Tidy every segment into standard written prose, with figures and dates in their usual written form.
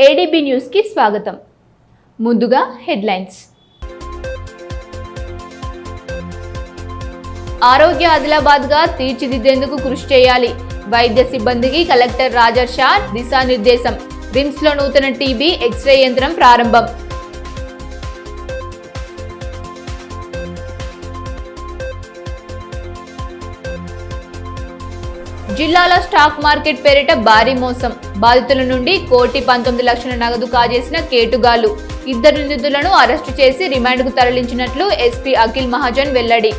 ADB news కి స్వాగతం. ముందుగా హెడ్లైన్స్. ఆరోగ్య ఆదిలాబాద్ గా తీర్చిదిద్దేందుకు కృషి చేయాలి. వైద్య సిబ్బందికి కలెక్టర్ రాజర్షా దిశానిర్దేశం. రిమ్స్ లో నూతన టీబీ ఎక్స్రే యంత్రం ప్రారంభం. జిల్లాలో స్టాక్ మార్కెట్ పేరిట భారీ మోసం. బాధితుల నుండి 1,19,00,000 నగదు కాజేసిన కేటుగాళ్లు. 2 నిందితులను అరెస్టు చేసి రిమాండ్కు తరలించినట్లు ఎస్పీ అఖిల్ మహాజన్ వెల్లడి.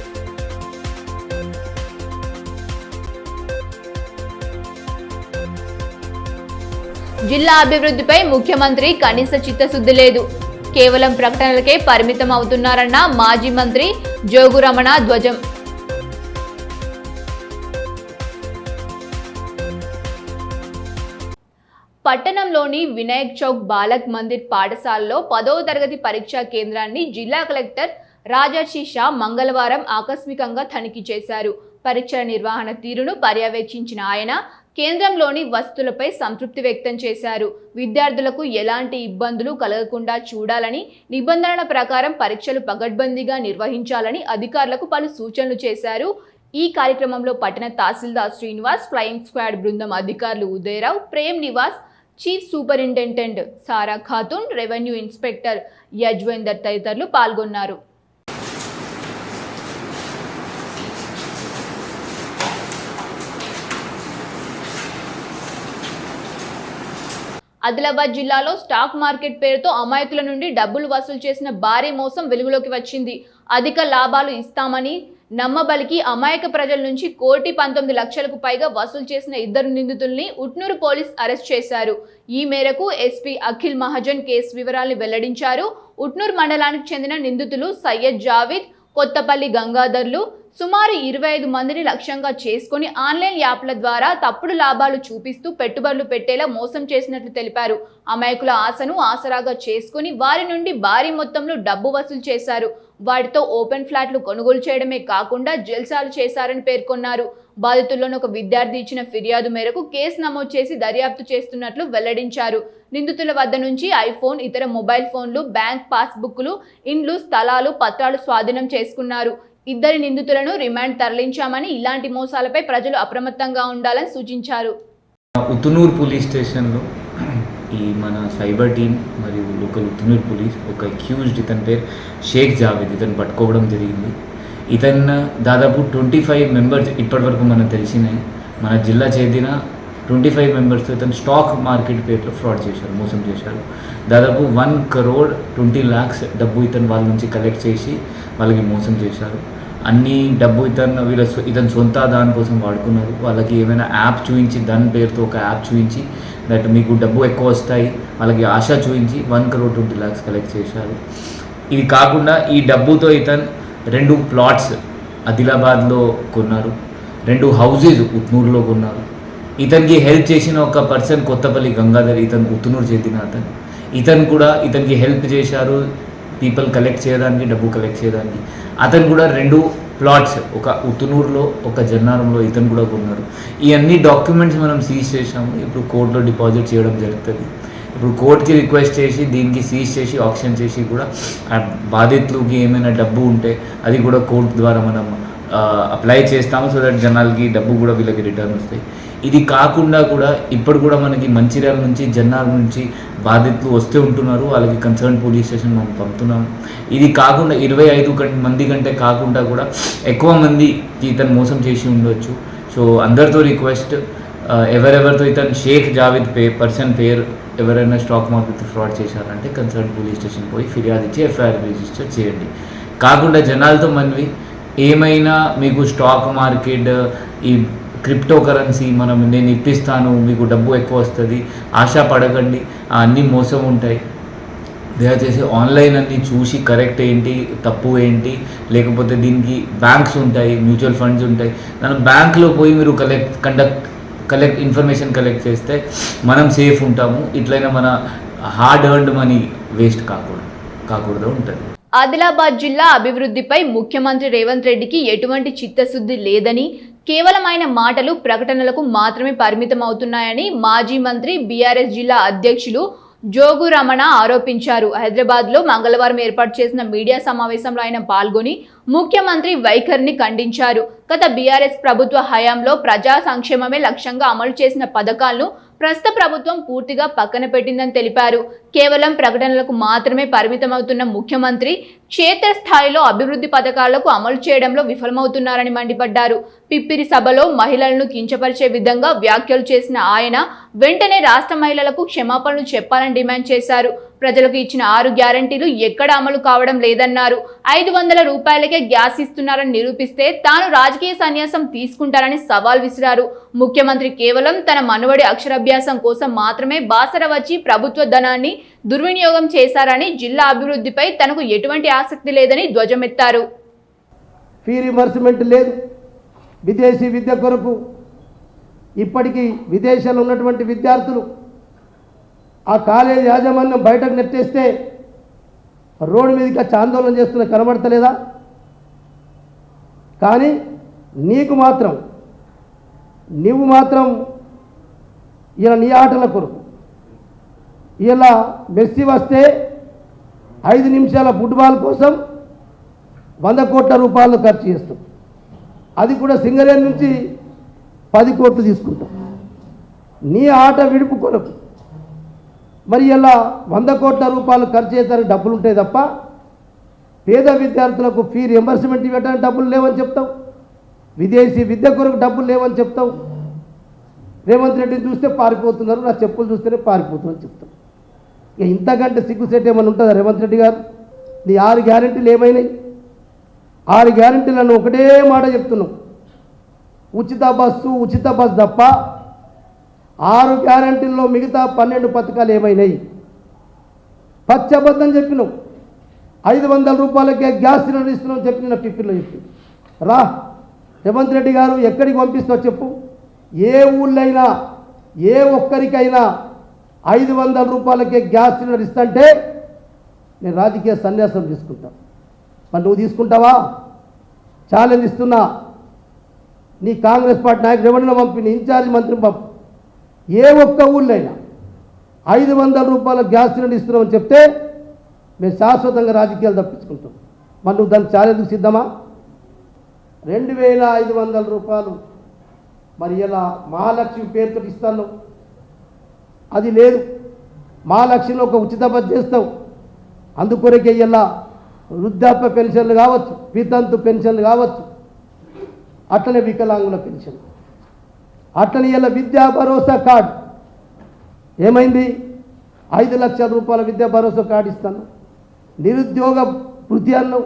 జిల్లా అభివృద్ధిపై ముఖ్యమంత్రి కనీస చిత్తశుద్ధి లేదు. కేవలం ప్రకటనలకే పరిమితం అవుతున్నారన్న మాజీ మంత్రి జోగు రమణ ధ్వజం. పట్టణంలోని వినాయక్ చౌక్ బాలక్ మందిర్ పాఠశాలలో 10వ తరగతి పరీక్షా కేంద్రాన్ని జిల్లా కలెక్టర్ రాజర్షి షా మంగళవారం ఆకస్మికంగా తనిఖీ చేశారు. పరీక్షల నిర్వహణ తీరును పర్యవేక్షించిన ఆయన కేంద్రంలోని వసతులపై సంతృప్తి వ్యక్తం చేశారు. విద్యార్థులకు ఎలాంటి ఇబ్బందులు కలగకుండా చూడాలని, నిబంధనల ప్రకారం పరీక్షలు పకడ్బందీగా నిర్వహించాలని అధికారులకు పలు సూచనలు చేశారు. ఈ కార్యక్రమంలో పట్టణ తహసీల్దార్ శ్రీనివాస్, ఫ్లయింగ్ స్క్వాడ్ బృందం అధికారులు ఉదయరావు, ప్రేమ్ నివాస్, చీఫ్ సూపరింటెండెంట్ సారా ఖాతున్, రెవెన్యూ ఇన్స్పెక్టర్ యజ్వేందర్ తదితరులు పాల్గొన్నారు. ఆదిలాబాద్ జిల్లాలో స్టాక్ మార్కెట్ పేరుతో అమాయకుల నుండి డబ్బులు వసూలు చేసిన భారీ మోసం వెలుగులోకి వచ్చింది. అధిక లాభాలు ఇస్తామని నమ్మబలికి అమాయక ప్రజల నుంచి 1,19,00,000కు పైగా వసూలు చేసిన 2 నిందితుల్ని ఉట్నూరు పోలీస్ అరెస్ట్ చేశారు. ఈ మేరకు ఎస్పీ అఖిల్ మహాజన్ కేసు వివరాలను వెల్లడించారు. ఉట్నూరు మండలానికి చెందిన నిందితులు సయ్యద్ జావీద్, కొత్తపల్లి గంగాధర్లు సుమారు 25 మందిని లక్ష్యంగా చేసుకుని ఆన్లైన్ యాప్ల ద్వారా తప్పుడు లాభాలు చూపిస్తూ పెట్టుబడులు పెట్టేలా మోసం చేసినట్లు తెలిపారు. అమాయకుల ఆశను ఆసరాగా చేసుకుని వారి నుండి భారీ మొత్తంలో డబ్బు వసూలు చేశారు. వాటితో ఓపెన్ ఫ్లాట్లు కొనుగోలు చేయడమే కాకుండా జల్సాలు చేశారని పేర్కొన్నారు. బాధితుల్లోని ఒక విద్యార్థి ఇచ్చిన ఫిర్యాదు మేరకు కేసు నమోదు చేసి దర్యాప్తు చేస్తున్నట్లు వెల్లడించారు. నిందితుల వద్ద నుంచి ఐఫోన్, ఇతర మొబైల్ ఫోన్లు, బ్యాంక్ పాస్బుక్లు, ఇండ్లు, స్థలాలు, పత్రాలు స్వాధీనం చేసుకున్నారు. 2 నిందితులను రిమాండ్ తరలించామని, ఇలాంటి మోసాలపై ప్రజలు అప్రమత్తంగా ఉండాలని సూచించారు. ఉతునూరు పోలీస్ స్టేషన్లో ఈ మన సైబర్ టీమ్ మరియు లోకల్ ఉతునూరు పోలీస్ ఒక అక్యూజ్డ్, ఇతని పేరు షేక్ జావేద్, ఇతను పట్టుకోవడం జరిగింది. ఇతను దాదాపు 25 మెంబర్స్ ఇప్పటివరకు మనకు తెలిసినాయి. మన జిల్లా చెందిన 25 మెంబర్స్తో ఇతను స్టాక్ మార్కెట్ పేరులో ఫ్రాడ్ చేశారు, మోసం చేశారు. దాదాపు 1,20,00,000 డబ్బు ఇతను వాళ్ళ నుంచి కలెక్ట్ చేసి వాళ్ళకి మోసం చేశారు. అన్ని డబ్బు ఇతను సొంత దానికోసం వాడుకున్నారు. వాళ్ళకి ఏమైనా యాప్ చూపించి, దాని పేరుతో ఒక యాప్ చూపించి దట్ మీకు డబ్బు ఎక్కువ వస్తాయి వాళ్ళకి ఆశ చూపించి 1,20,00,000 కలెక్ట్ చేశారు. ఇది కాకుండా ఈ డబ్బుతో ఇతను 2 ప్లాట్స్ ఆదిలాబాద్లో కొన్నారు, 2 హౌజెస్ ఉట్నూరులో కొన్నారు. ఇతనికి హెల్ప్ చేసిన ఒక పర్సన్ కొత్తపల్లి గంగాధర్, ఇతను ఉట్నూరు చెందిన ఇతను కూడా ఇతనికి హెల్ప్ చేశారు పీపుల్ కలెక్ట్ చేయడానికి, డబ్బు కలెక్ట్ చేయడానికి. అతను కూడా 2 ప్లాట్స్, ఒక ఉతునూరులో, ఒక జన్నారంలో ఇతను కూడా కొన్నారు. ఈ అన్ని డాక్యుమెంట్స్ మనం సీజ్ చేసాము. ఇప్పుడు కోర్టులో డిపాజిట్ చేయడం జరుగుతుంది. ఇప్పుడు కోర్టుకి రిక్వెస్ట్ చేసి దీనికి సీజ్ చేసి ఆక్షన్ చేసి కూడా ఆ బాధితులకి ఏమైనా డబ్బు ఉంటే అది కూడా కోర్టు ద్వారా మనం అప్లై చేస్తాము. సో దట్ జనాలకి డబ్బు కూడా వీళ్ళకి రిటర్న్ వస్తాయి. ఇది కాకుండా కూడా ఇప్పుడు కూడా మనకి మంచిర్యాల నుంచి, జన్నాల నుంచి బాధితులు వస్తూ ఉంటున్నారు. వాళ్ళకి కన్సర్న్ పోలీస్ స్టేషన్ మనం పంపుతున్నాము. ఇది కాకుండా 25 మంది కంటే కాకుండా కూడా ఎక్కువ మందికి ఇతను మోసం చేసి ఉండొచ్చు. సో అందరితో రిక్వెస్ట్, ఎవరెవరితో ఇతను షేక్ జావేద్ పర్సన్ పేరు ఎవరైనా స్టాక్ మార్కెట్ ఫ్రాడ్ చేశారంటే కన్సర్న్ పోలీస్ స్టేషన్ పోయి ఫిర్యాదు ఇచ్చి ఎఫ్ఐఆర్ రిజిస్టర్ చేయండి. కాకుండా జనాలతో మనవి, ఏమైనా మీకు స్టాక్ మార్కెట్, ఈ క్రిప్టో కరెన్సీ నేను ఇప్పిస్తాను, మీకు డబ్బు ఎక్కువ వస్తుంది, ఆశ పడకండి, అన్నీ మోసం ఉంటాయి. దయచేసి ఆన్లైన్ అన్నీ చూసి కరెక్ట్ ఏంటి, తప్పు ఏంటి, లేకపోతే దీనికి బ్యాంక్స్ ఉంటాయి, మ్యూచువల్ ఫండ్స్ ఉంటాయి. దాని బ్యాంక్లో పోయి మీరు ఇన్ఫర్మేషన్ కలెక్ట్ చేస్తే మనం సేఫ్ ఉంటాము. ఇట్లయినా మన హార్డ్ ఎర్న్డ్ మనీ వేస్ట్ కాకూడదు ఉంటుంది. ఆదిలాబాద్ జిల్లా అభివృద్ధిపై ముఖ్యమంత్రి రేవంత్ రెడ్డికి ఎటువంటి చిత్తశుద్ధి లేదని, కేవలం ఆయన మాటలు, ప్రకటనలకు మాత్రమే పరిమితం అవుతున్నాయని మాజీ మంత్రి బీఆర్ఎస్ జిల్లా అధ్యక్షులు జోగు రమణ ఆరోపించారు. హైదరాబాద్లో మంగళవారం ఏర్పాటు చేసిన మీడియా సమావేశంలో ఆయన పాల్గొని ముఖ్యమంత్రి వైఖరిని ఖండించారు. గత బీఆర్ఎస్ ప్రభుత్వ హయాంలో ప్రజా సంక్షేమమే లక్ష్యంగా అమలు చేసిన పథకాలను ప్రస్తుత ప్రభుత్వం పూర్తిగా పక్కన పెట్టిందని తెలిపారు. కేవలం ప్రకటనలకు మాత్రమే పరిమితమవుతున్న ముఖ్యమంత్రి క్షేత్రస్థాయిలో అభివృద్ధి పథకాలకు అమలు చేయడంలో విఫలమవుతున్నారని మండిపడ్డారు. పిప్పిరి సభలో మహిళలను కించపరిచే విధంగా వ్యాఖ్యలు చేసిన ఆయన వెంటనే రాష్ట్ర మహిళలకు క్షమాపణలు చెప్పాలని డిమాండ్ చేశారు. ప్రజలకు ఇచ్చిన 6 గ్యారంటీలు ఎక్కడ అమలు కావడం లేదన్నారు. 500 రూపాయలకే గ్యాస్ ఇస్తున్నారని నిరూపిస్తే తాను రాజకీయ సన్యాసం తీసుకుంటారని సవాల్ విసిరారు. ముఖ్యమంత్రి కేవలం తన మనువడి అక్షరాభ్యాసం కోసం మాత్రమే బాసర వచ్చి ప్రభుత్వ ధనాన్ని దుర్వినియోగం చేశారని, జిల్లా అభివృద్ధిపై తనకు ఎటువంటి ఆసక్తి లేదని ధ్వజమెత్తారు. ఫీ రిమర్స్మెంట్ లేదు. విదేశీ విద్య కొరకు ఇప్పటికీ విదేశాల్లో ఉన్నటువంటి విద్యార్థులు ఆ కాలేజీ యాజమాన్యం బయటకు నెట్టేస్తే రోడ్డు మీదకి వచ్చి ఆందోళన చేస్తున్న కనబడతలేదా? కానీ నువ్వు మాత్రం ఇలా నీ ఆటల కొరకు ఇలా మెస్సీ వస్తే 5 నిమిషాల ఫుట్బాల్ కోసం 100 కోట్ల రూపాయలు ఖర్చు చేస్తాం. అది కూడా సింగరేణి నుంచి 10 కోట్లు తీసుకుంటాం. నీ ఆట విడుపు కొరకు మరి ఇలా 100 కోట్ల రూపాయలు ఖర్చు చేస్తానికి డబ్బులు ఉంటాయి తప్ప పేద విద్యార్థులకు ఫీ రియంబర్స్మెంట్ ఇవ్వడానికి డబ్బులు లేవని చెప్తావు. విదేశీ విద్య కొరకు డబ్బులు లేవని చెప్తావు. రేవంత్ రెడ్డిని చూస్తే పారిపోతున్నారు, నా చెప్పులు చూస్తేనే పారిపోతున్నారని చెప్తావు. ఇక ఇంతకంటే సిగ్గుసేట్ ఏమైనా ఉంటుందా రేవంత్ రెడ్డి గారు? నీ 6 గ్యారెంటీలు ఏమైనాయి? 6 గ్యారెంటీలను ఒకటే మాట చెప్తున్నావు, ఉచిత బస్సు తప్ప 6 గ్యారెంటీల్లో మిగతా 12 పథకాలు ఏమైనాయి? పచ్చబద్ధం చెప్పినావు. 500 రూపాయలకే గ్యాస్ సిలిండర్ ఇస్తున్నావు చెప్పి నా టిఫిన్లో చెప్పి రా రేవంత్ రెడ్డి గారు, ఎక్కడికి పంపిస్తావు చెప్పు. ఏ ఊళ్ళైనా ఏ ఒక్కరికైనా 500 రూపాయలకే గ్యాస్ సిలిండర్ ఇస్తుంటే నేను రాజకీయ సన్యాసం తీసుకుంటా. మరి నువ్వు తీసుకుంటావా? ఛాలెంజ్ ఇస్తున్నా. నీ కాంగ్రెస్ పార్టీ నాయకుడు ఎవరిని పంపి నీ ఇన్ఛార్జ్ మంత్రిని పంపు. ఏ ఒక్క ఊళ్ళైనా 500 రూపాయల గ్యాస్ సిలిండర్ ఇస్తున్నామని చెప్తే మేము శాశ్వతంగా రాజకీయాలు తప్పించుకుంటాం. మరి నువ్వు దానికి ఛాలెంజ్కి సిద్ధమా? 2500 రూపాయలు మరి ఇలా మహాలక్ష్మి పేరుతో ఇస్తాను, అది లేదు. మహాలక్ష్మిలో ఒక ఉచిత బస్ చేస్తావు, అందుకొరకే ఇలా వృద్ధాప్య పెన్షన్లు కావచ్చు, వితంతు పెన్షన్లు కావచ్చు, అట్లనే వికలాంగుల పెన్షన్, అట్లనే ఇలా విద్యా భరోసా కార్డు ఏమైంది? 5 లక్షల రూపాయల విద్యా భరోసా కార్డు ఇస్తాను. నిరుద్యోగ వృద్ధి అన్నావు.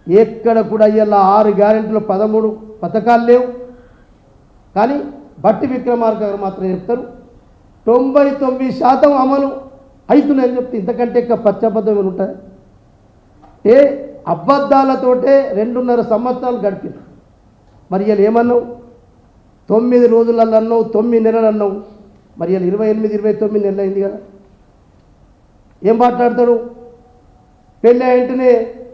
ఎక్కడ కూడా ఇలా 6 గ్యారెంటీలు 13 పథకాలు లేవు. కానీ బట్టి విక్రమార్క గారు మాత్రం చెప్తారు 99% అమలు అవుతున్నాయని చెప్తే ఇంతకంటే ఇంకా పచ్చబద్ధం ఏమైనా ఉంటుంది? అబద్ధాలతోటే 2.5 సంవత్సరాలు గడిపింది. మరి ఇలా ఏమన్నావు? 9 రోజులలో అన్నావు, 9 నెలలు అన్నావు. మరి ఇలా 28, 29 నెలలు అయింది కదా. ఏం మాట్లాడతాడు? పెళ్ళి వెంటనే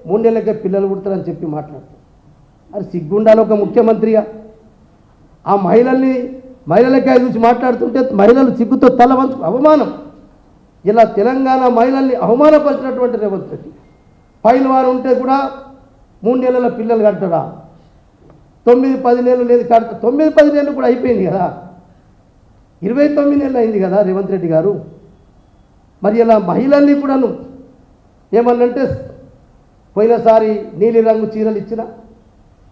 3 నెలలకే పిల్లలు పుడతారని చెప్పి మాట్లాడతాడు. అది సిగ్గుండాలి ఒక ముఖ్యమంత్రిగా. ఆ మహిళలకే చూసి మాట్లాడుతుంటే మహిళలు సిగ్గుతో తల వంచు అవమానం. ఇలా తెలంగాణ మహిళల్ని అవమానపరిచినటువంటి రేవంత్ రెడ్డి. పైలవారు ఉంటే కూడా 3 నెలల పిల్లలు కడతాడా? 9-10 నెలలు లేదు కడతా. 9-10 నెలలు కూడా అయిపోయింది కదా. 29 నెలలు అయింది కదా రేవంత్ రెడ్డి గారు. మరి ఇలా మహిళల్ని కూడాను ఏమన్నంటే పోయినసారి నీలి రంగు చీరలు ఇచ్చిన,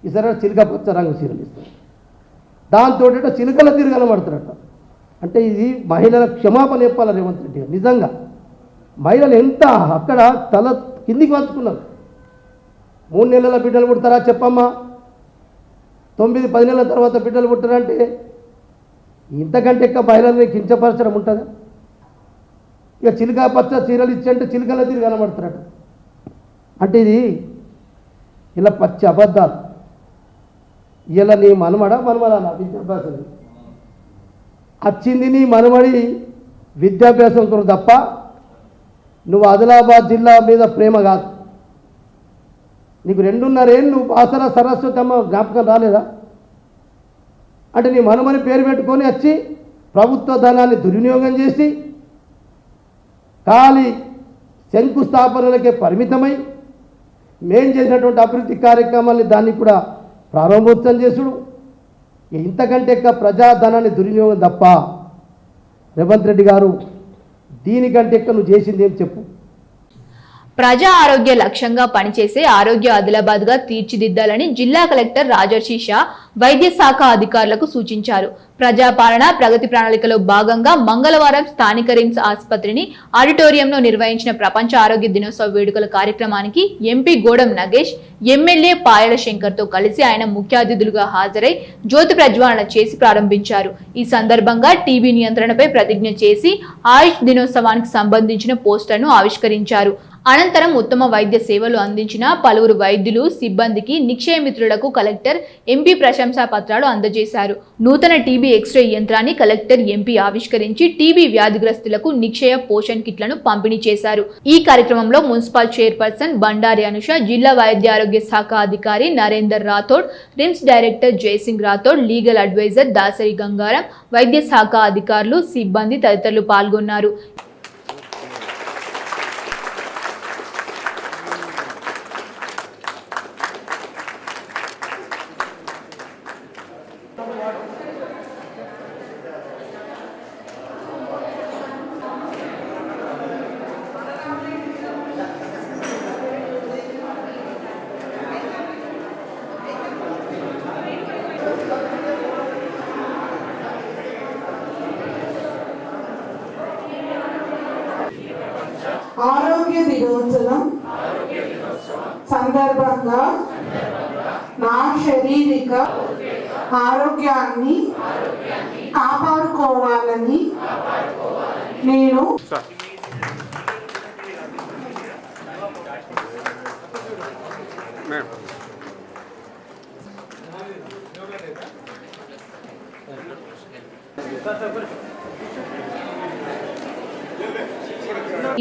ఈసారి చిలుక పచ్చ రంగు చీరలు ఇస్తారు. దాంతో చిలుకల తిరగనబడతారట. అంటే ఇది మహిళల క్షమాపణ చెప్పాలి రేవంత్ రెడ్డి గారు. నిజంగా మహిళలు ఎంత అక్కడ తల కిందికి వంచుకున్నారు. 3 నెలల బిడ్డలు పుడతారా చెప్పమ్మా? 9-10 నెలల తర్వాత బిడ్డలు పుట్టారంటే ఇంతకంటే ఎక్కువ మహిళల్ని కించపరచడం ఉంటుందా? ఇక చిలుక పచ్చ చీరలు ఇచ్చంటే చిలుకల తిరిగి కనబడతారట. అంటే ఇది ఇలా పచ్చి అబద్ధాలు. ఇలా నీ మనమడా నా విద్యాభ్యాసం వచ్చింది, నీ మనమడి విద్యాభ్యాసం కొరకు తప్ప నువ్వు ఆదిలాబాద్ జిల్లా మీద ప్రేమ కాదు. నీకు 2.5 ఏళ్ళు బాసర సరస్వతి అమ్మ జ్ఞాపకం రాలేదా? అంటే నీ మనమని పేరు పెట్టుకొని వచ్చి ప్రభుత్వ ధనాన్ని దుర్వినియోగం చేసి ఖాళీ శంకుస్థాపనలకే పరిమితమై మేం చేసినటువంటి అభివృద్ధి కార్యక్రమాల్ని దాన్ని కూడా ప్రారంభోత్సవం చేసుడు, ఇంతకంటే ఎక్కువ ప్రజాధనాన్ని దుర్వినియోగం తప్ప రేవంత్ రెడ్డి గారు దీనికంటే ఎక్కువ నువ్వు చేసింది ఏం చెప్పు. ప్రజా ఆరోగ్య లక్ష్యంగా పనిచేసే ఆరోగ్య ఆదిలాబాద్గా తీర్చిదిద్దాలని జిల్లా కలెక్టర్ రాజర్షి షా వైద్య శాఖ అధికారులకు సూచించారు. ప్రజాపాలన ప్రగతి ప్రణాళికలో భాగంగా మంగళవారం స్థానిక రిమ్స్ ఆసుపత్రిని ఆడిటోరియంలో నిర్వహించిన ప్రపంచ ఆరోగ్య దినోత్సవ వేడుకల కార్యక్రమానికి ఎంపీ గోడం నగేష్, ఎమ్మెల్యే పాయల శంకర్తో కలిసి ఆయన ముఖ్య అతిథులుగా హాజరై జ్యోతి ప్రజ్వలన చేసి ప్రారంభించారు. ఈ సందర్భంగా టీబీ నియంత్రణపై ప్రతిజ్ఞ చేసి ఆయుష్ దినోత్సవానికి సంబంధించిన పోస్టర్ను ఆవిష్కరించారు. అనంతరం ఉత్తమ వైద్య సేవలు అందించిన పలువురు వైద్యులు, సిబ్బందికి, నిక్షయ మిత్రులకు కలెక్టర్, ఎంపీ ప్రశంసా పత్రాలు అందజేశారు. నూతన టీబీ ఎక్స్రే యంత్రాన్ని కలెక్టర్, ఎంపీ ఆవిష్కరించి టీబీ వ్యాధిగ్రస్తులకు నిక్షయ పోషణ్ కిట్లను పంపిణీ చేశారు. ఈ కార్యక్రమంలో మున్సిపల్ చైర్పర్సన్ బండారి అనుష, జిల్లా వైద్య ఆరోగ్య శాఖ అధికారి Narender Rathod, RIMS director Jaisingh Rathod, legal advisor Dasari Gangaram, వైద్య శాఖ అధికారులు, సిబ్బంది తదితరులు పాల్గొన్నారు. ఆరోగ్య దినోత్సవం సందర్భంగా నా శారీరక ఆరోగ్యాన్ని కాపాడుకోవాలని నేను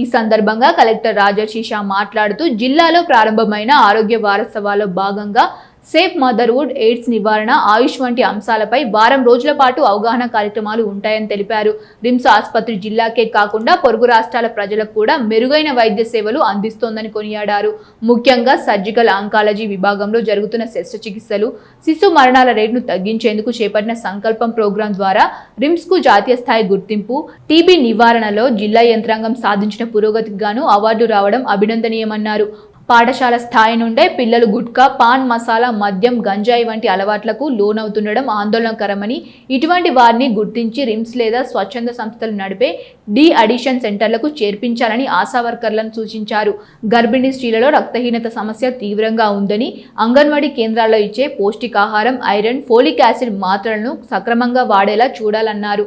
ఈ సందర్భంగా కలెక్టర్ రాజర్షి షా మాట్లాడుతూ జిల్లాలో ప్రారంభమైన ఆరోగ్య వారోత్సవాల్లో భాగంగా సేఫ్ మదర్హుడ్, ఎయిడ్స్ నివారణ, ఆయుష్ వంటి అంశాలపై వారం రోజుల పాటు అవగాహన కార్యక్రమాలు ఉంటాయని తెలిపారు. రిమ్స్ ఆసుపత్రి జిల్లాకే కాకుండా పొరుగు రాష్ట్రాల ప్రజలకు కూడా మెరుగైన వైద్య సేవలు అందిస్తోందని కొనియాడారు. ముఖ్యంగా సర్జికల్ ఆంకాలజీ విభాగంలో జరుగుతున్న శస్త్రచికిత్సలు, శిశు మరణాల రేటును తగ్గించేందుకు చేపట్టిన సంకల్పం ప్రోగ్రాం ద్వారా రిమ్స్ కు జాతీయ స్థాయి గుర్తింపు, టీబీ నివారణలో జిల్లా యంత్రాంగం సాధించిన పురోగతికి గాను అవార్డు రావడం అభినందనీయమన్నారు. పాఠశాల స్థాయి నుండే పిల్లలు గుట్కా, పాన్ మసాలా, మద్యం, గంజాయి వంటి అలవాట్లకు లోనవుతుండడం ఆందోళనకరమని, ఇటువంటి వారిని గుర్తించి రిమ్స్ లేదా స్వచ్ఛంద సంస్థలు నడిపే డి అడిషన్ సెంటర్లకు చేర్పించాలని ఆశా వర్కర్లను సూచించారు. గర్భిణీ స్త్రీలలో రక్తహీనత సమస్య తీవ్రంగా ఉందని, అంగన్వాడీ కేంద్రాల్లో ఇచ్చే పౌష్టికాహారం, ఐరన్, ఫోలిక్ యాసిడ్ మాత్రలను సక్రమంగా వాడేలా చూడాలన్నారు.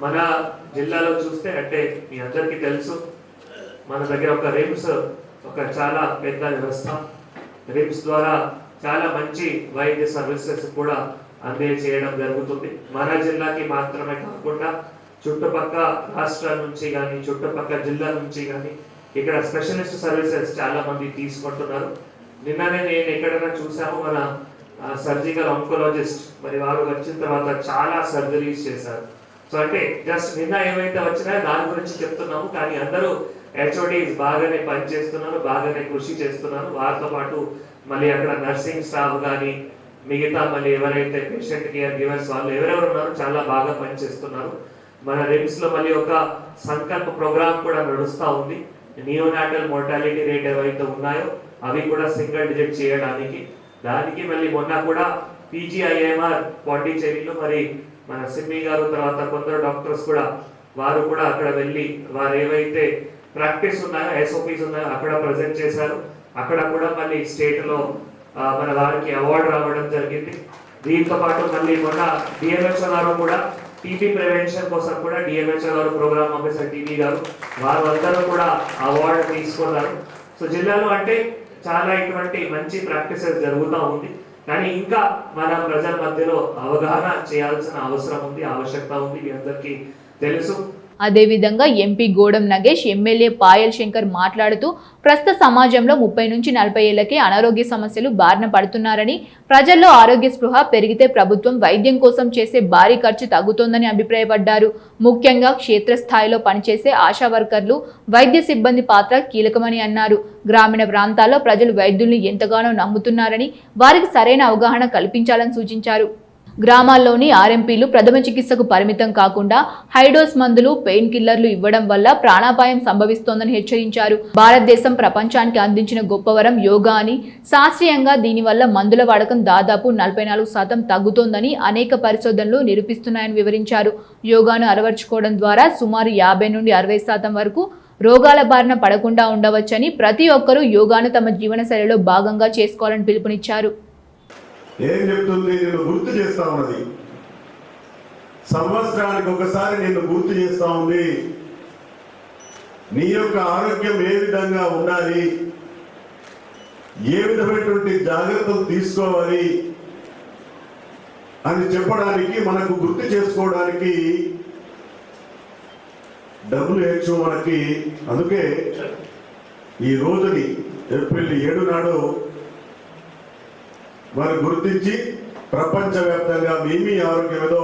మన జిల్లాలో చూస్తే అంటే మీ అందరికీ తెలుసు, మన దగ్గర ఒక రిమ్స్ ఒక చాలా పెద్ద వ్యవస్థ. రిమ్స్ ద్వారా చాలా మంచి వైద్య సర్వీసెస్ కూడా అందజేయడం జరుగుతుంది. మన జిల్లాకి మాత్రమే కాకుండా చుట్టుపక్కల రాష్ట్రాల నుంచి కానీ, చుట్టుపక్కల జిల్లా నుంచి కానీ ఇక్కడ స్పెషలిస్ట్ సర్వీసెస్ చాలా మంది తీసుకుంటున్నారు. నిన్ననే నేను ఎక్కడైనా చూసాము, మన సర్జికల్ ఆంకాలజిస్ట్ మరి వారు వచ్చిన తర్వాత చాలా సర్జరీస్ చేశారు. సో అంటే జస్ట్ నిన్న ఏవైతే వచ్చినాయో దాని గురించి చెప్తున్నాము, కానీ అందరూ హెచ్ఓడీస్ బాగానే పనిచేస్తున్నారు, బాగానే కృషి చేస్తున్నారు. వారితో పాటు మళ్ళీ అక్కడ నర్సింగ్ స్టాఫ్ కానీ మిగతా మళ్ళీ ఎవరైతే పేషెంట్ కేర్ గివర్స్ వాళ్ళు ఎవరెవరు ఉన్నారో చాలా బాగా పనిచేస్తున్నారు. మన రిమ్స్ లో మళ్ళీ ఒక సంకల్ప ప్రోగ్రామ్ కూడా నడుస్తూ ఉంది. నియోనాటల్ మోర్టాలిటీ రేట్ ఏవైతే ఉన్నాయో అవి కూడా సింగిల్ డిజిట్ చేయడానికి, దానికి మళ్ళీ మొన్న కూడా పీజీఐఎంఆర్ పాండిచేరిలో మరి మన సిమ్మి గారు తర్వాత కొందరు డాక్టర్స్ కూడా వారు కూడా అక్కడ వెళ్ళి వారు ఏవైతే ప్రాక్టీస్ ఉన్నాయో, ఎస్ఓపీస్ ఉన్నాయో అక్కడ ప్రజెంట్ చేశారు. అక్కడ కూడా మళ్ళీ స్టేట్లో మన వారికి అవార్డు రావడం జరిగింది. దీంతో పాటు మళ్ళీ మొన్న డిఎంహెచ్ఓ గారు కూడా టీబీ ప్రివెన్షన్ కోసం కూడా డిఎంహెచ్ఓ గారు ప్రోగ్రామ్ ఆఫీసర్ టీబీ గారు వారు అందరూ కూడా అవార్డు తీసుకున్నారు. సో జిల్లాలో అంటే చాలా ఇటువంటి మంచి ప్రాక్టీసెస్ జరుగుతూ ఉంది, కానీ ఇంకా మన ప్రజల మధ్యలో అవగాహన చేయాల్సిన అవసరం ఉంది, ఆవశ్యకత ఉంది. మీ అందరికీ తెలుసు అదేవిధంగా ఎంపీ గోడం నగేష్, ఎమ్మెల్యే పాయల్ శంకర్ మాట్లాడుతూ ప్రస్తుత సమాజంలో 30 నుంచి 40 ఏళ్లకే అనారోగ్య సమస్యలు బారిన పడుతున్నారని, ప్రజల్లో ఆరోగ్య స్పృహ పెరిగితే ప్రభుత్వం వైద్యం కోసం చేసే భారీ ఖర్చు తగ్గుతోందని అభిప్రాయపడ్డారు. ముఖ్యంగా క్షేత్రస్థాయిలో పనిచేసే ఆశా వర్కర్లు, వైద్య సిబ్బంది పాత్ర కీలకమని అన్నారు. గ్రామీణ ప్రాంతాల్లో ప్రజలు వైద్యుల్ని ఎంతగానో నమ్ముతున్నారని, వారికి సరైన అవగాహన కల్పించాలని సూచించారు. గ్రామాల్లోని ఆర్ఎంపీలు ప్రథమ చికిత్సకు పరిమితం కాకుండా హైడోస్ మందులు, పెయిన్ కిల్లర్లు ఇవ్వడం వల్ల ప్రాణాపాయం సంభవిస్తోందని హెచ్చరించారు. భారతదేశం ప్రపంచానికి అందించిన గొప్పవరం యోగా అని, శాస్త్రీయంగా దీనివల్ల మందుల వాడకం దాదాపు 44% తగ్గుతోందని అనేక పరిశోధనలు నిరూపిస్తున్నాయని వివరించారు. యోగాను అలవర్చుకోవడం ద్వారా సుమారు 50 నుండి 60% వరకు రోగాల బారిన పడకుండా ఉండవచ్చని, ప్రతి ఒక్కరూ యోగాను తమ జీవనశైలిలో భాగంగా చేసుకోవాలని పిలుపునిచ్చారు. ఏం చెప్తుంది? నిన్ను గుర్తు చేస్తా ఉన్నది. సంవత్సరానికి ఒకసారి నిన్ను గుర్తు చేస్తా ఉంది. నీ యొక్క ఆరోగ్యం ఏ విధంగా ఉండాలి, ఏ విధమైనటువంటి జాగ్రత్తలు తీసుకోవాలి అని చెప్పడానికి, మనకు గుర్తు చేసుకోవడానికి WHO మనకి అందుకే ఈ రోజుని ఏప్రిల్ 7 నాడు వారు గుర్తించి ప్రపంచవ్యాప్తంగా మీ ఆరోగ్యం ఏదో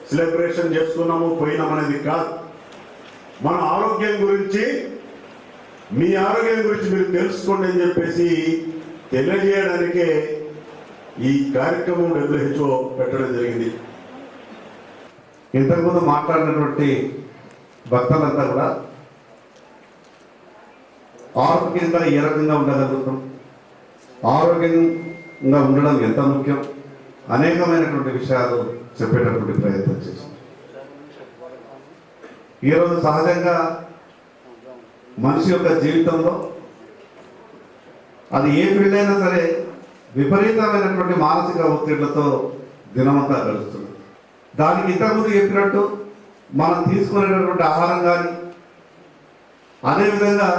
సెలబ్రేషన్ చేసుకున్నాము పోయినామనేది కాదు. మన ఆరోగ్యం గురించి, మీ ఆరోగ్యం గురించి మీరు తెలుసుకోండి అని చెప్పేసి తెలియజేయడానికే ఈ కార్యక్రమం WHO పెట్టడం జరిగింది. ఇంతకుముందు మాట్లాడినటువంటి భక్తులంతా కూడా ఆరోగ్యంగా ఏ రకంగా ఉండగలుగుతాం, ఆరోగ్యంగా ఉండడం ఎంత ముఖ్యం, అనేకమైనటువంటి విషయాలు చెప్పేటటువంటి ప్రయత్నం చేశాం. ఈరోజు సహజంగా మనిషి యొక్క జీవితంలో అది ఏ ఫీల్డ్ అయినా సరే విపరీతమైనటువంటి మానసిక ఒత్తిళ్లతో దినమంతా గడుస్తుంది. దానికి ఇంతకుముందు చెప్పినట్టు మనం తీసుకునేటటువంటి ఆహారం కానీ, అదేవిధంగా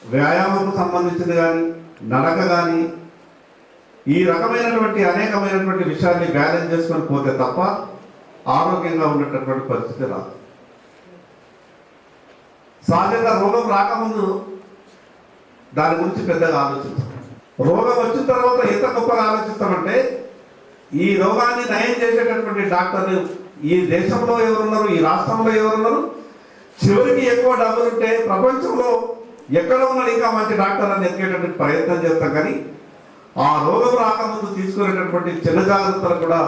వ్యాయామంకు సంబంధించింది కానీ, నడక కానీ, ఈ రకమైనటువంటి అనేకమైనటువంటి విషయాన్ని బ్యాలెన్స్ చేసుకొని పోతే తప్ప ఆరోగ్యంగా ఉండేటటువంటి పరిస్థితి రాదు. సహజంగా రోగం రాకముందు దాని గురించి పెద్దగా ఆలోచించాం. రోగం వచ్చిన తర్వాత ఎంత గొప్పగా ఆలోచిస్తామంటే, ఈ రోగాన్ని నయం చేసేటటువంటి డాక్టర్లు ఈ దేశంలో ఎవరున్నారు, ఈ రాష్ట్రంలో ఎవరున్నారు, చివరికి ఎక్కువ డబ్బులుంటే ప్రపంచంలో ఎక్కడ ఉన్నాడు ఇంకా మంచి డాక్టర్ అని ఎక్కేటటువంటి ప్రయత్నం చేస్తాం. కానీ ఆ రోగం రాకముందు తీసుకునేటటువంటి చిన్న జాగ్రత్తలు కూడా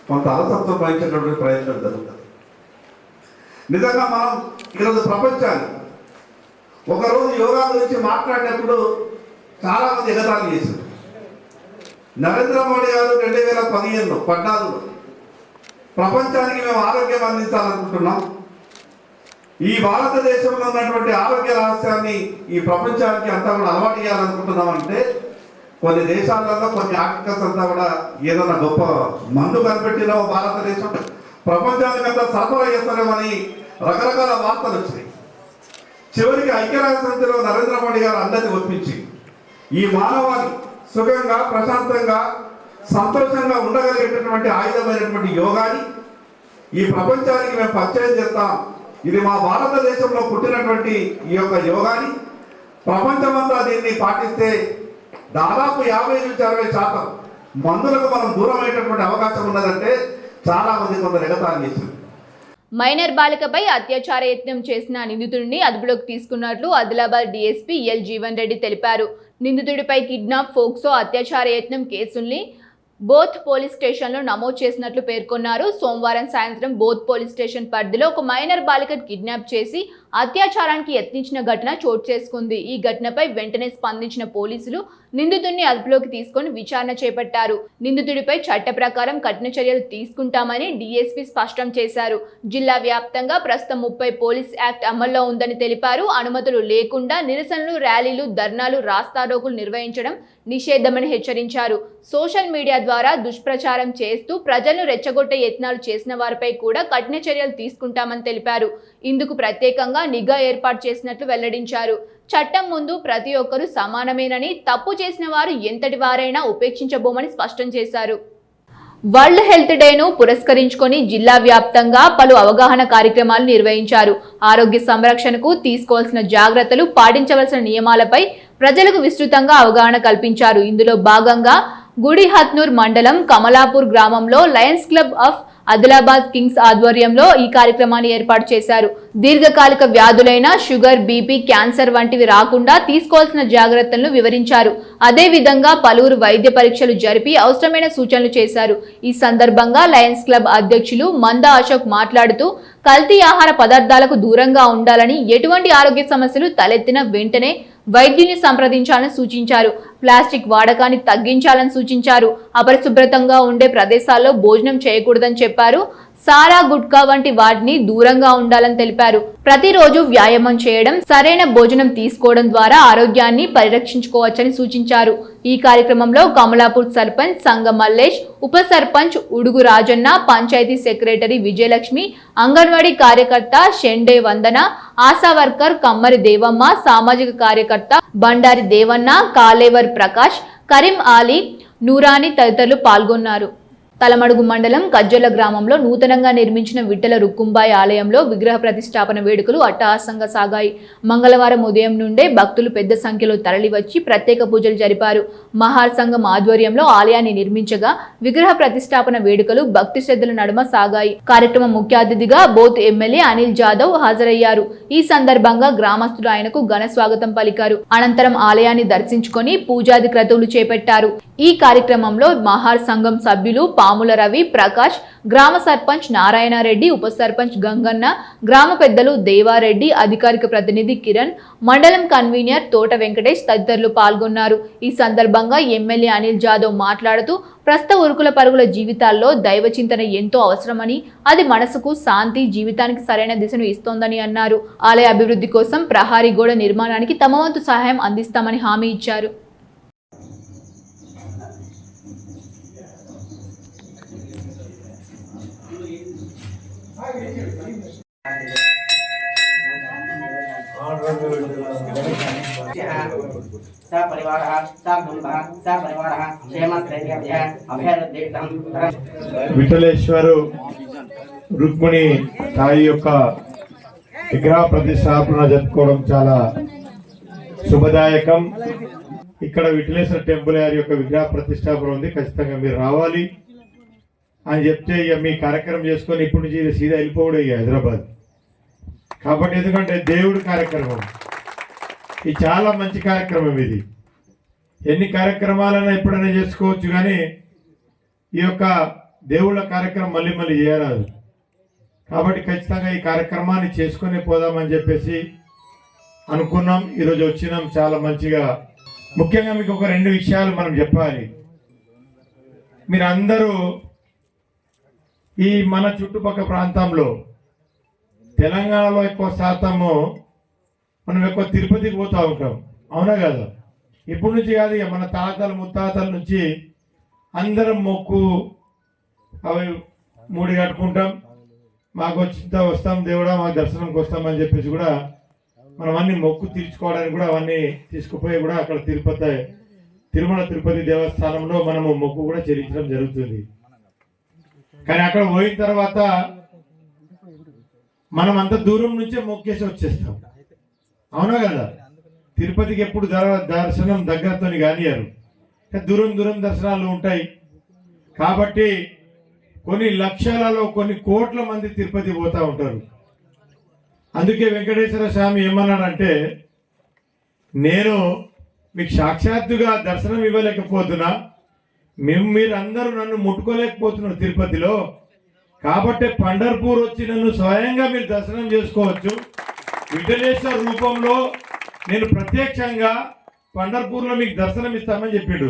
కొంత అలసత్వం వహించేటటువంటి ప్రయత్నం జరుగుతుంది. నిజంగా మనం ఈరోజు ప్రపంచాన్ని ఒకరోజు యోగా గురించి మాట్లాడినప్పుడు చాలా మంది ఎగతాళి చేశారు. నరేంద్ర మోడీ గారు 2014 ప్రపంచానికి మేము ఆరోగ్యం అందించాలనుకుంటున్నాం, ఈ భారతదేశంలో ఉన్నటువంటి ఆరోగ్య రహస్యాన్ని ఈ ప్రపంచానికి అంతా కూడా అలవాటు చేయాలనుకుంటున్నాం అంటే, కొన్ని దేశాలలో కొన్ని ఆర్టికల్స్ అంతా కూడా ఏదైనా గొప్ప మందు కనిపెట్టిన భారతదేశం ప్రపంచానికంతా సరఫరా చేస్తారేమని రకరకాల వార్తలు వచ్చినాయి. చివరికి ఐక్యరాజ్య సమితిలో నరేంద్ర మోడీ గారు అందరినీ ఒప్పించి ఈ మానవాళి సుఖంగా, ప్రశాంతంగా, సంతోషంగా ఉండగలిగేటటువంటి ఆయుధమైనటువంటి యోగాని ఈ ప్రపంచానికి మేము పరిచయం చేస్తాం. ఇది మా భారతదేశంలో పుట్టినటువంటి ఈ యొక్క యోగాని ప్రపంచమంతా దీన్ని పాటిస్తే దాదాపు 50 నుంచి 60% మందులకు మనం దూరం అయ్యేటటువంటి అవకాశం ఉన్నదంటే చాలా మంది కొందరు ఎగతాళి చేశారు. మైనర్ బాలికపై అత్యాచార యత్నం చేసిన నిందితుడిని అదుపులోకి తీసుకున్నట్లు ఆదిలాబాద్ డీఎస్పీ ఎల్ జీవన్ రెడ్డి తెలిపారు. నిందితుడిపై కిడ్నాప్, ఫోక్సో, అత్యాచార యత్నం కేసుల్ని బోత్ పోలీస్ స్టేషన్లో నమోదు చేసినట్లు పేర్కొన్నారు. సోమవారం సాయంత్రం బోత్ పోలీస్ స్టేషన్ పరిధిలో ఒక మైనర్ బాలికను కిడ్నాప్ చేసి అత్యాచారానికి యత్నించిన ఘటన చోటు చేసుకుంది. ఈ ఘటనపై వెంటనే స్పందించిన పోలీసులు నిందితుడిని అదుపులోకి తీసుకొని విచారణ చేపట్టారు. నిందితుడిపై చట్ట ప్రకారం కఠిన చర్యలు తీసుకుంటామని డీఎస్పీ స్పష్టం చేశారు. జిల్లా వ్యాప్తంగా ప్రస్తుతం 30 పోలీస్ యాక్ట్ అమల్లో ఉందని తెలిపారు. అనుమతులు లేకుండా నిరసనలు, ర్యాలీలు, ధర్నాలు, రాస్తారోకులు నిర్వహించడం నిషేధమని హెచ్చరించారు. సోషల్ మీడియా ద్వారా దుష్ప్రచారం చేస్తూ ప్రజలను రెచ్చగొట్టే యత్నాలు చేసిన వారిపై కూడా కఠిన చర్యలు తీసుకుంటామని తెలిపారు. ఇందుకు ప్రత్యేకంగా నిఘా ఏర్పాటు చేసినట్లు వెల్లడించారు. చట్టం ముందు ప్రతి ఒక్కరూ సమానమేనని, తప్పు చేసిన వారు ఎంతటి వారైనా ఉపేక్షించబోమని స్పష్టం చేశారు. వరల్డ్ హెల్త్ డేను పురస్కరించుకొని జిల్లా వ్యాప్తంగా పలు అవగాహన కార్యక్రమాలు నిర్వహించారు. ఆరోగ్య సంరక్షణకు తీసుకోవాల్సిన జాగ్రత్తలు, పాటించవలసిన నియమాలపై ప్రజలకు విస్తృతంగా అవగాహన కల్పించారు. ఇందులో భాగంగా గుడిహత్నూర్ మండలం కమలాపూర్ గ్రామంలో Lions club of Adilabad Kings ఆధ్వర్యంలో ఈ కార్యక్రమాన్ని ఏర్పాటు చేశారు. దీర్ఘకాలిక వ్యాధులైన షుగర్, బీపీ, క్యాన్సర్ వంటివి రాకుండా తీసుకోవాల్సిన జాగ్రత్తలను వివరించారు. అదే విధంగా పలువురు వైద్య పరీక్షలు జరిపి అవసరమైన సూచనలు చేశారు. ఈ సందర్భంగా లయన్స్ క్లబ్ అధ్యక్షులు మందా అశోక్ మాట్లాడుతూ కల్తీ ఆహార పదార్థాలకు దూరంగా ఉండాలని, ఎటువంటి ఆరోగ్య సమస్యలు తలెత్తిన వెంటనే వైద్యుని సంప్రదించాలని సూచించారు. ప్లాస్టిక్ వాడకాన్ని తగ్గించాలని సూచించారు. అపరిశుభ్రంగా ఉండే ప్రదేశాల్లో భోజనం చేయకూడదని చెప్పారు. సారా, గుట్కా వంటి వాటిని దూరంగా ఉండాలని తెలిపారు. ప్రతిరోజు వ్యాయామం చేయడం, సరైన భోజనం తీసుకోవడం ద్వారా ఆరోగ్యాన్ని పరిరక్షించుకోవచ్చని సూచించారు. ఈ కార్యక్రమంలో కమలాపూర్ సర్పంచ్ సంగ మల్లేష్, ఉప సర్పంచ్ ఉడుగు రాజన్న, పంచాయతీ సెక్రటరీ విజయలక్ష్మి, అంగన్వాడీ కార్యకర్త షెండే వందన, ఆశా వర్కర్ కమ్మరి దేవమ్మ, సామాజిక కార్యకర్త బండారి దేవన్న, కాలేవర్ ప్రకాష్, కరీం ఆలీ, నూరాని తదితరులు పాల్గొన్నారు. తలమడుగు మండలం కజ్జల గ్రామంలో నూతనంగా నిర్మించిన విఠల రుక్కుంబాయి ఆలయంలో విగ్రహ ప్రతిష్టాపన వేడుకలు అట్టహాసంగా సాగాయి. మంగళవారం ఉదయం నుండే భక్తులు పెద్ద సంఖ్యలో తరలివచ్చి ప్రత్యేక పూజలు జరిపారు. మహార్ సంఘం ఆధ్వర్యంలో ఆలయాన్ని నిర్మించగా విగ్రహ ప్రతిష్టాపన వేడుకలు భక్తి శ్రద్ధల నడుమ సాగాయి. కార్యక్రమం ముఖ్య అతిథిగా బోత్ ఎమ్మెల్యే అనిల్ జాదవ్ హాజరయ్యారు. ఈ సందర్భంగా గ్రామస్తులు ఆయనకు ఘన స్వాగతం పలికారు. అనంతరం ఆలయాన్ని దర్శించుకొని పూజాది క్రతువులు చేపట్టారు. ఈ కార్యక్రమంలో మహార్ సంఘం సభ్యులు పాముల రవి, ప్రకాష్, గ్రామ సర్పంచ్ నారాయణరెడ్డి, ఉప సర్పంచ్ గంగన్న, గ్రామ పెద్దలు దేవారెడ్డి, అధికారిక ప్రతినిధి కిరణ్, మండలం కన్వీనర్ తోట వెంకటేష్ తదితరులు పాల్గొన్నారు. ఈ సందర్భంగా ఎమ్మెల్యే అనిల్ జాదవ్ మాట్లాడుతూ ప్రస్తుత ఉరుకుల పరుగుల జీవితాల్లో దైవ చింతన ఎంతో అవసరమని, అది మనసుకు శాంతి, జీవితానికి సరైన దిశను ఇస్తోందని అన్నారు. ఆలయ అభివృద్ధి కోసం ప్రహారీ గోడ నిర్మాణానికి తమ వంతు సహాయం అందిస్తామని హామీ ఇచ్చారు. విఠలేశ్వరు రుక్మిణి సాయి యొక్క విగ్రహ ప్రతిష్టాపన జరుపుకోవడం చాలా శుభదాయకం. ఇక్కడ విఠలేశ్వర టెంపుల్ గారి యొక్క విగ్రహ ప్రతిష్టాపన ఉంది, ఖచ్చితంగా మీరు రావాలి అని చెప్తే ఇక మీ కార్యక్రమం చేసుకొని ఇప్పటి నుంచి సీదా వెళ్ళిపోవడం ఇక హైదరాబాద్. కాబట్టి ఎందుకంటే దేవుడి కార్యక్రమం ఇది చాలా మంచి కార్యక్రమం. ఇది ఎన్ని కార్యక్రమాలైనా ఎప్పుడైనా చేసుకోవచ్చు, కానీ ఈ యొక్క దేవుళ్ళ కార్యక్రమం మళ్ళీ మళ్ళీ చేయరాదు. కాబట్టి ఖచ్చితంగా ఈ కార్యక్రమాన్ని చేసుకుని పోదామని చెప్పేసి అనుకున్నాం. ఈరోజు వచ్చినాం చాలా మంచిగా. ముఖ్యంగా మీకు ఒక 2 విషయాలు మనం చెప్పాలి. మీరు అందరూ ఈ మన చుట్టుపక్కల ప్రాంతంలో తెలంగాణలో ఎక్కువ శాతము మనం ఎక్కువ తిరుపతికి పోతూ ఉంటాం, అవునా కదా? ఇప్పటి నుంచి కాదు, ఇక మన తాతలు ముత్తాతల నుంచి అందరం మొక్కు అవి మూడి కట్టుకుంటాం. మాకు వచ్చింత వస్తాం దేవుడా, మాకు దర్శనంకి వస్తామని చెప్పేసి కూడా మనం అన్ని మొక్కు తీర్చుకోవడానికి కూడా అవన్నీ తీసుకుపోయి కూడా అక్కడ తిరుమల తిరుపతి దేవస్థానంలో మనము మొక్కు కూడా చెల్లించడం జరుగుతుంది. కానీ అక్కడ పోయిన తర్వాత మనం అంత దూరం నుంచే మొక్కేసి వచ్చేస్తాం, అవునా కదా? తిరుపతికి ఎప్పుడు దర్శనం దగ్గరతో కానియారు, దూరం దూరం దర్శనాలు ఉంటాయి. కాబట్టి కొన్ని లక్షలలో కొన్ని కోట్ల మంది తిరుపతి పోతూ ఉంటారు. అందుకే వెంకటేశ్వర స్వామి ఏమన్నాడంటే, నేను మీకు సాక్షాత్తుగా దర్శనం ఇవ్వలేకపోతున్నా, మీరందరూ నన్ను ముట్టుకోలేకపోతున్నారు తిరుపతిలో, కాబట్టి పండర్పూర్ వచ్చి నన్ను స్వయంగా మీరు దర్శనం చేసుకోవచ్చు. విఠలేశ్వర రూపంలో నేను ప్రత్యక్షంగా పండర్పూర్లో మీకు దర్శనం ఇస్తామని చెప్పాడు.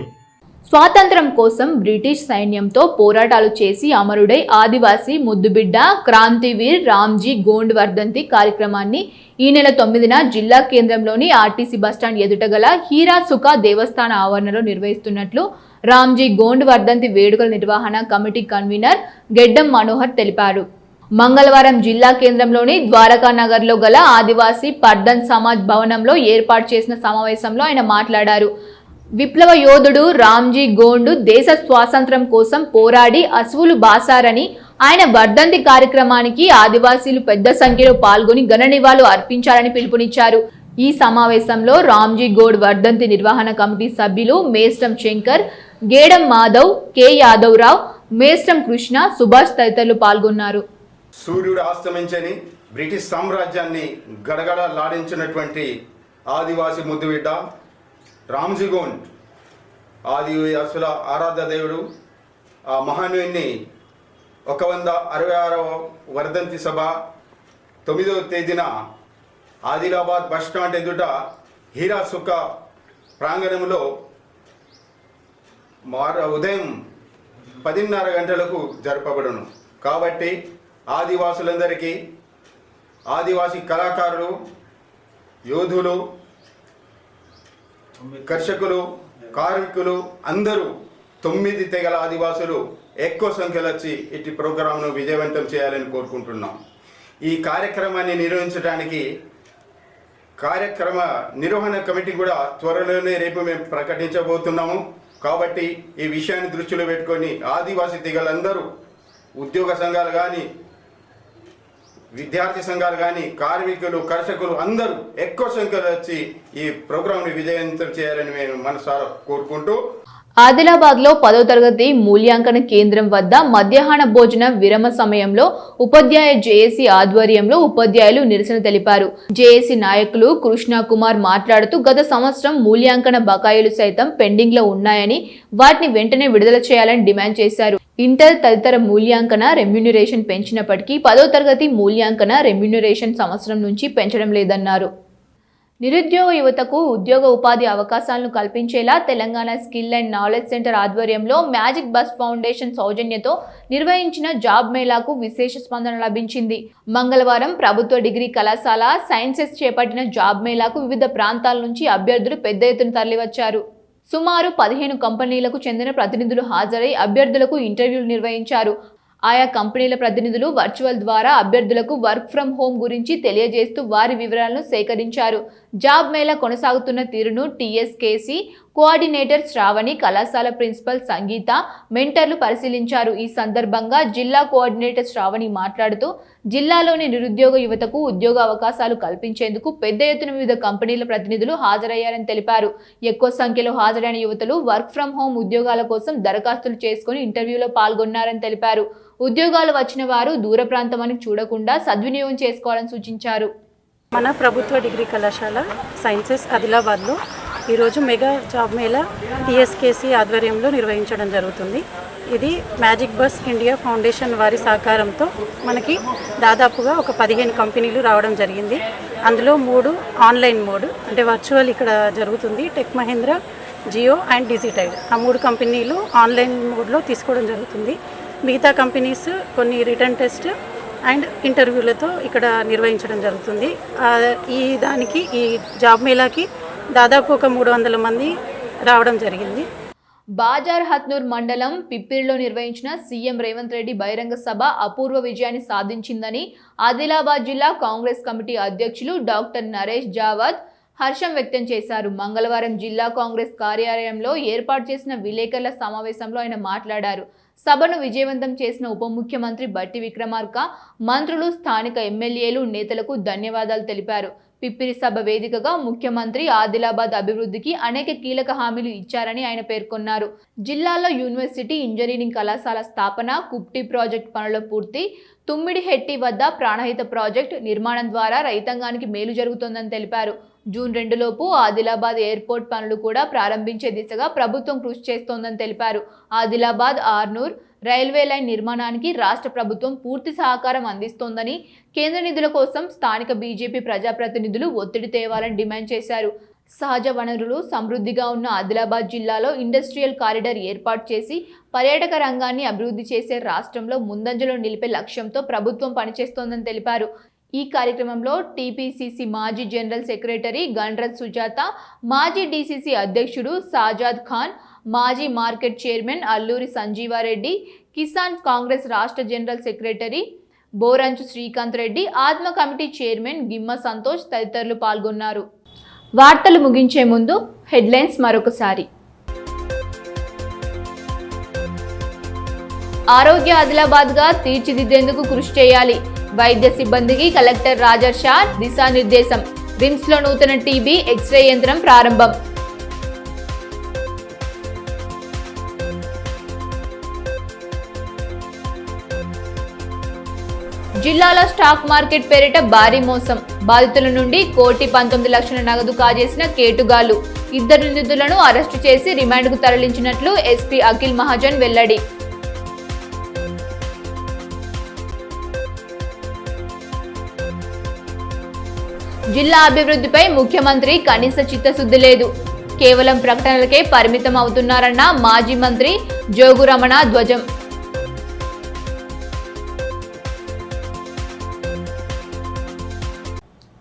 స్వాతంత్రం కోసం బ్రిటిష్ సైన్యంతో పోరాటాలు చేసి అమరుడై ఆదివాసీ ముద్దుబిడ్డ క్రాంతివీర్ రామ్జీ గోండ్ వర్ధంతి కార్యక్రమాన్ని ఈ నెల 9న జిల్లా కేంద్రంలోని ఆర్టీసీ బస్టాండ్ ఎదుట గల హీరా సుఖా దేవస్థాన ఆవరణలో నిర్వహిస్తున్నట్లు రామ్జీ గోండ్ వర్ధంతి వేడుకల నిర్వహణ కమిటీ కన్వీనర్ గెడ్డం మనోహర్ తెలిపారు. మంగళవారం జిల్లా కేంద్రంలోని ద్వారకా నగర్లో గల ఆదివాసీ పర్దన్ సమాజ్ భవనంలో ఏర్పాటు చేసిన సమావేశంలో ఆయన మాట్లాడారు. విప్లవ యోధుడు రామ్జీ గోండు దేశ స్వాతంత్ర్యం కోసం పోరాడి అసువులు బాసారని ఆయన వర్ధంతి కార్యక్రమానికి ఆదివాసీలు పెద్ద సంఖ్యలో పాల్గొని ఘన నివాళులు అర్పించాలని పిలుపునిచ్చారు. ఈ సమావేశంలో రామ్జీ గోడ్ వర్ధంతి నిర్వహణ కమిటీ సభ్యులు మేస్టం శంకర్, గేడం మాధవ్, కె యాదవరావు, మేస్టం కృష్ణ, సుభాష్ తదితరులు పాల్గొన్నారు. సూర్యుడు అస్తమించని బ్రిటిష్ సామ్రాజ్యాన్ని గడగడలాడించినటువంటి ఆదివాసి ముద్దుబిడ్డ రామ్జీ గోండ్ ఆదివాసుల ఆరాధ్య దేవుడు. ఆ మహానీయుని 166వ వర్ధంతి సభ 9వ తేదీన ఆదిలాబాద్ బస్టాండ్ ఎదుట హీరా సుఖ ప్రాంగణంలో ఉదయం 10:30 గంటలకు జరపబడును. కాబట్టి ఆదివాసులందరికీ, ఆదివాసీ కళాకారులు, యోధులు, కర్షకులు, కార్మికులు అందరూ 9 తెగల ఆదివాసులు ఎక్కువ సంఖ్యలో వచ్చి ఇటు ప్రోగ్రాంను విజయవంతం చేయాలని కోరుకుంటున్నాం. ఈ కార్యక్రమాన్ని నిర్వహించడానికి కార్యక్రమ నిర్వహణ కమిటీ కూడా త్వరలోనే రేపు మేము ప్రకటించబోతున్నాము. కాబట్టి ఈ విషయాన్ని దృష్టిలో పెట్టుకొని ఆదివాసీ తెగలందరూ ఉద్యోగ సంఘాలు కానీ, విద్యార్థి సంఘాలు కానీ, కార్మికులు, కర్షకులు అందరూ ఎక్కువ సంఖ్యలో వచ్చి ఈ ప్రోగ్రాంని విజయవంతం చేయాలని మేము మనసారా కోరుకుంటూ, ఆదిలాబాద్ లో 10వ తరగతి మూల్యాంకన కేంద్రం వద్ద మధ్యాహ్న భోజన విరమ సమయంలో ఉపాధ్యాయ జేఏసీ ఆధ్వర్యంలో ఉపాధ్యాయులు నిరసన తెలిపారు. జేఏసీ నాయకులు కృష్ణ కుమార్ మాట్లాడుతూ గత సంవత్సరం మూల్యాంకన బకాయిలు సైతం పెండింగ్ లో ఉన్నాయని, వాటిని వెంటనే విడుదల చేయాలని డిమాండ్ చేశారు. ఇంటర్ తదితర మూల్యాంకన రెమ్యూనరేషన్ పెంచినప్పటికీ 10వ తరగతి మూల్యాంకన రెమ్యూనరేషన్ సంవత్సరం నుంచి పెంచడం లేదన్నారు. నిరుద్యోగ యువతకు ఉద్యోగ ఉపాధి అవకాశాలను కల్పించేలా Telangana skill and knowledge centre ఆధ్వర్యంలో మ్యాజిక్ బస్ ఫౌండేషన్ సౌజన్యంతో నిర్వహించిన జాబ్ మేళాకు విశేష స్పందన లభించింది. మంగళవారం ప్రభుత్వ డిగ్రీ కళాశాల సైన్సెస్ చేపట్టిన జాబ్ మేళాకు వివిధ ప్రాంతాల నుంచి అభ్యర్థులు పెద్ద ఎత్తున తరలివచ్చారు. సుమారు 15 కంపెనీలకు చెందిన ప్రతినిధులు హాజరై అభ్యర్థులకు ఇంటర్వ్యూలు నిర్వహించారు. ఆయా కంపెనీల ప్రతినిధులు వర్చువల్ ద్వారా అభ్యర్థులకు వర్క్ ఫ్రం హోం గురించి తెలియజేస్తూ వారి వివరాలను సేకరించారు. జాబ్ మేళా కొనసాగుతున్న తీరును టీఎస్కేసీ కోఆర్డినేటర్ శ్రావణి, కళాశాల ప్రిన్సిపల్ సంగీత, మెంటర్లు పరిశీలించారు. ఈ సందర్భంగా జిల్లా కోఆర్డినేటర్ శ్రావణి మాట్లాడుతూ జిల్లాలోని నిరుద్యోగ యువతకు ఉద్యోగ అవకాశాలు కల్పించేందుకు పెద్ద ఎత్తున వివిధ కంపెనీల ప్రతినిధులు హాజరయ్యారని తెలిపారు. ఎక్కువ సంఖ్యలో హాజరైన యువతులు వర్క్ ఫ్రం హోం ఉద్యోగాల కోసం దరఖాస్తులు చేసుకుని ఇంటర్వ్యూలో పాల్గొన్నారని తెలిపారు. ఉద్యోగాలు వచ్చిన వారు దూర ప్రాంతమని చూడకుండా సద్వినియోగం చేసుకోవాలని సూచించారు. మన ప్రభుత్వ డిగ్రీ కళాశాల సైన్సెస్ ఆదిలాబాద్లో ఈరోజు మెగా జాబ్ మేళా టీఎస్కేసీ ఆధ్వర్యంలో నిర్వహించడం జరుగుతుంది. ఇది మ్యాజిక్ బస్ ఇండియా ఫౌండేషన్ వారి సహకారంతో మనకి దాదాపుగా ఒక 15 కంపెనీలు రావడం జరిగింది. అందులో 3 ఆన్లైన్ మోడ్ అంటే వర్చువల్ ఇక్కడ జరుగుతుంది. టెక్ మహీంద్రా, జియో అండ్ డిజిటైడ్ ఆ 3 కంపెనీలు ఆన్లైన్ మోడ్లో తీసుకోవడం జరుగుతుంది. మిగతా కంపెనీస్ కొన్ని రిటర్న్ టెస్ట్ అండ్ ఇంటర్వ్యూలతో ఇక్కడ నిర్వహించడం జరుగుతుంది. ఈ జాబ్ మేళాకి దాదాపు ఒక 300 మంది రావడం జరిగింది. బాజార్ హత్నూర్ మండలం పిప్పిరిలో నిర్వహించిన సీఎం రేవంత్ రెడ్డి బహిరంగ సభ అపూర్వ విజయాన్ని సాధించిందని ఆదిలాబాద్ జిల్లా కాంగ్రెస్ కమిటీ అధ్యక్షులు డాక్టర్ నరేష్ జావద్ హర్షం వ్యక్తం చేశారు. మంగళవారం జిల్లా కాంగ్రెస్ కార్యాలయంలో ఏర్పాటు చేసిన విలేకరుల సమావేశంలో ఆయన మాట్లాడారు. సభను విజయవంతం చేసిన ఉప ముఖ్యమంత్రి బట్టి విక్రమార్క, మంత్రులు, స్థానిక ఎమ్మెల్యేలు, నేతలకు ధన్యవాదాలు తెలిపారు. పిప్పిరి సభ వేదికగా ముఖ్యమంత్రి ఆదిలాబాద్ అభివృద్ధికి అనేక కీలక హామీలు ఇచ్చారని ఆయన పేర్కొన్నారు. జిల్లాలో యూనివర్సిటీ, ఇంజనీరింగ్ కళాశాల స్థాపన, కుప్టి ప్రాజెక్టు పనుల పూర్తి, తుమ్మిడిహెట్టి వద్ద ప్రాణహిత ప్రాజెక్టు నిర్మాణం ద్వారా రైతాంగానికి మేలు జరుగుతోందని తెలిపారు. జూన్ 2 లోపు ఆదిలాబాద్ ఎయిర్పోర్ట్ పనులు కూడా ప్రారంభించే దిశగా ప్రభుత్వం కృషి చేస్తోందని తెలిపారు. ఆదిలాబాద్ ఆర్నూర్ రైల్వే లైన్ నిర్మాణానికి రాష్ట్ర ప్రభుత్వం పూర్తి సహకారం అందిస్తోందని, కేంద్ర నిధుల కోసం స్థానిక బీజేపీ ప్రజాప్రతినిధులు ఒత్తిడి తేవాలని డిమాండ్ చేశారు. సహజ వనరులు సమృద్ధిగా ఉన్న ఆదిలాబాద్ జిల్లాలో ఇండస్ట్రియల్ కారిడార్ ఏర్పాటు చేసి పర్యాటక రంగాన్ని అభివృద్ధి చేసే రాష్ట్రంలో ముందంజలో నిలిపే లక్ష్యంతో ప్రభుత్వం పనిచేస్తోందని తెలిపారు. ఈ కార్యక్రమంలో టీపీసీసీ మాజీ జనరల్ సెక్రటరీ గండ్రత్ సుజాత, మాజీ డీసీసీ అధ్యక్షుడు సాజాద్ ఖాన్, మాజీ మార్కెట్ చైర్మన్ అల్లూరి సంజీవారెడ్డి, కిసాన్ కాంగ్రెస్ రాష్ట్ర జనరల్ సెక్రటరీ బోరంచు శ్రీకాంత్ రెడ్డి, ఆత్మ కమిటీ చైర్మన్ గిమ్మ సంతోష్ తదితరులు పాల్గొన్నారు. వార్తలు ముగించే ముందు హెడ్లైన్స్ మరొకసారి. ఆరోగ్య ఆదిలాబాద్గా తీర్చిదిద్దేందుకు కృషి చేయాలి. వైద్య సిబ్బందికి కలెక్టర్ రాజర్షా దిశానిర్దేశం. రిమ్స్లో నూతన టీబీ ఎక్స్రే యంత్రం ప్రారంభం. జిల్లాలో స్టాక్ మార్కెట్ పేరిట భారీ మోసం. బాధితుల నుండి 1,19,00,000 నగదు కాజేసిన కేటుగాళ్లు. 2 నిందితులను అరెస్టు చేసి రిమాండ్కు తరలించినట్లు ఎస్పీ అఖిల్ మహాజన్ వెల్లడి. జిల్లా అభివృద్ధిపై ముఖ్యమంత్రి కనీస చిత్తశుద్ధి లేదు. కేవలం ప్రకటనలకే పరిమితం అవుతున్నారన్న మాజీ మంత్రి జోగు రమణ ధ్వజం.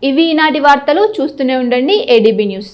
ఇవి ఈనాటి వార్తలు. చూస్తూనే ఉండండి ఏడీబీ న్యూస్.